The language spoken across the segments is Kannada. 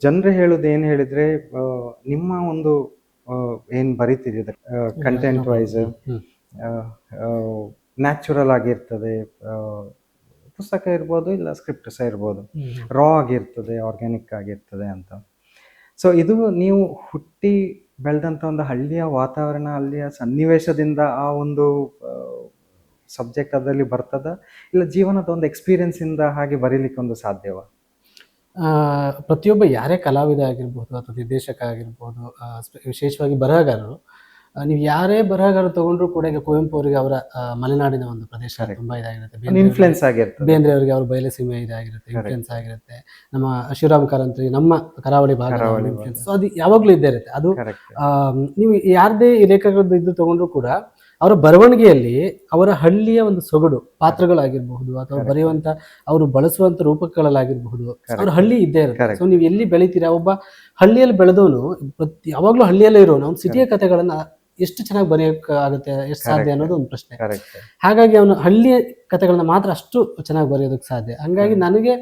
ಜನರು ಹೇಳೋದು ಏನು ಹೇಳಿದ್ರೆ ನಿಮ್ಮ ಒಂದು ಏನು ಬರಿತಿದ್ದೀರ ಕಂಟೆಂಟ್ ವೈಸ್ ನ್ಯಾಚುರಲ್ ಆಗಿರ್ತದೆ. ಪುಸ್ತಕ ಇರ್ಬೋದು, ಇಲ್ಲ ಸ್ಕ್ರಿಪ್ಟ್ ಸಹ ಇರ್ಬೋದು, ರಾ ಆಗಿರ್ತದೆ, ಆರ್ಗ್ಯಾನಿಕ್ ಆಗಿರ್ತದೆ ಅಂತ. ಸೊ ಇದು ನೀವು ಹುಟ್ಟಿ ಬೆಳೆದಂಥ ಒಂದು ಹಳ್ಳಿಯ ವಾತಾವರಣ, ಹಳ್ಳಿಯ ಸನ್ನಿವೇಶದಿಂದ ಆ ಒಂದು ಸಬ್ಜೆಕ್ಟ್ ಅದರಲ್ಲಿ ಬರ್ತದ, ಇಲ್ಲ ಜೀವನದ ಒಂದು ಎಕ್ಸ್ಪೀರಿಯನ್ಸಿಂದ ಹಾಗೆ ಬರೀಲಿಕ್ಕೆ ಒಂದು ಸಾಧ್ಯವ? ಪ್ರತಿಯೊಬ್ಬ ಯಾರೇ ಕಲಾವಿದ ಆಗಿರ್ಬೋದು ಅಥವಾ ನಿರ್ದೇಶಕ ಆಗಿರ್ಬೋದು, ವಿಶೇಷವಾಗಿ ಬರಹಗಾರರು, ನೀವು ಯಾರೇ ಬರಹಗಾರರು ತಗೊಂಡ್ರು ಕೂಡ, ಈಗ ಕುವೆಂಪು ಅವರಿಗೆ ಅವರ ಮಲೆನಾಡಿನ ಒಂದು ಪ್ರದೇಶ ತುಂಬಾ ಇದಾಗಿರುತ್ತೆ, ಇನ್ಫ್ಲುಯೆನ್ಸ್ ಆಗಿರ್ತದೆ. ಬೇಂದ್ರೆ ಅವರಿಗೆ ಅವ್ರ ಬಯಲಸೀಮೆ ಇದಾಗಿರುತ್ತೆ, ಇನ್ಫ್ಲುಯೆನ್ಸ್ ಆಗಿರುತ್ತೆ. ನಮ್ಮ ಶಿವರಾಮ್ ಕಾರಂತರಿಗೆ ನಮ್ಮ ಕರಾವಳಿ ಭಾಗ ಇನ್ಫ್ಲುಯೆನ್ಸ್, ಅದು ಯಾವಾಗಲೂ ಇದ್ದೇ ಇರುತ್ತೆ. ಅದು ನೀವು ಯಾರದೇ ಲೇಖಕರದ್ದು ಇದು ತಗೊಂಡ್ರು ಕೂಡ ಅವರ ಬರವಣಿಗೆಯಲ್ಲಿ ಅವರ ಹಳ್ಳಿಯ ಒಂದು ಸೊಗಡು, ಪಾತ್ರಗಳಾಗಿರಬಹುದು ಅಥವಾ ಬರೆಯುವಂತ ಅವರು ಬಳಸುವಂತ ರೂಪಕಗಳಾಗಿರಬಹುದು, ಅವ್ರ ಹಳ್ಳಿ ಇದ್ದೇ ಇರುತ್ತೆ. ಸೊ ನೀವು ಎಲ್ಲಿ ಬೆಳಿತೀರಾ, ಒಬ್ಬ ಹಳ್ಳಿಯಲ್ಲಿ ಬೆಳೆದವನು ಯಾವಾಗ್ಲೂ ಹಳ್ಳಿಯಲ್ಲೇ ಇರೋನು, ಅವ್ನು ಸಿಟಿಯ ಕಥೆಗಳನ್ನ ಎಷ್ಟು ಚೆನ್ನಾಗಿ ಬರೆಯೋಕೆ ಆಗುತ್ತೆ, ಎಷ್ಟು ಸಾಧ್ಯ ಅನ್ನೋದು ಒಂದು ಪ್ರಶ್ನೆ. ಹಾಗಾಗಿ ಅವನು ಹಳ್ಳಿಯ ಕಥೆಗಳನ್ನ ಮಾತ್ರ ಅಷ್ಟು ಚೆನ್ನಾಗಿ ಬರೆಯೋದಕ್ಕೆ ಸಾಧ್ಯ. ಹಂಗಾಗಿ ನನಗೆ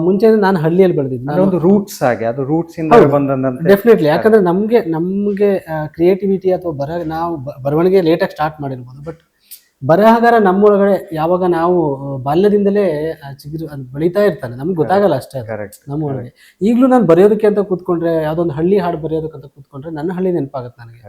ಮುಂಚೆ ನಾನು ಹಳ್ಳಿಯಲ್ಲಿ ಬೆಳೆದಿದ್ದು, ರೂಟ್ಸ್ ಆಗಿ, ಅದು ರೂಟ್ಸ್ ಇಂದ ಬಂದಂತೆ ಡೆಫಿನೆಟ್ಲಿ. ಯಾಕಂದ್ರೆ ನಮ್ಗೆ ಕ್ರಿಯೇಟಿವಿಟಿ ಅಥವಾ ನಾವು ಬರವಣಿಗೆ ಲೇಟಾಗಿ ಸ್ಟಾರ್ಟ್ ಮಾಡಿರ್ಬೋದು, ಬಟ್ ಬರಹಗಾರ ನಮ್ಮೊಳಗಡೆ ಯಾವಾಗ ನಾವು ಬಾಲ್ಯದಿಂದಲೇ ಚಿಗುರು ಅದು ಬೆಳೀತಾ ಇರ್ತಾನೆ, ನಮ್ಗೆ ಗೊತ್ತಾಗಲ್ಲ ಅಷ್ಟೇ ನಮ್ಮೊಳಗೆ. ಈಗಲೂ ನಾನು ಬರೆಯೋದಕ್ಕೆ ಅಂತ ಕೂತ್ಕೊಂಡ್ರೆ, ಯಾವ್ದೊಂದು ಹಳ್ಳಿ ಹಾಡು ಬರೆಯೋದಕ್ಕಂತ ಕೂತ್ಕೊಂಡ್ರೆ ನನ್ನ ಹಳ್ಳಿ ನೆನಪಾಗುತ್ತೆ ನನಗೆ.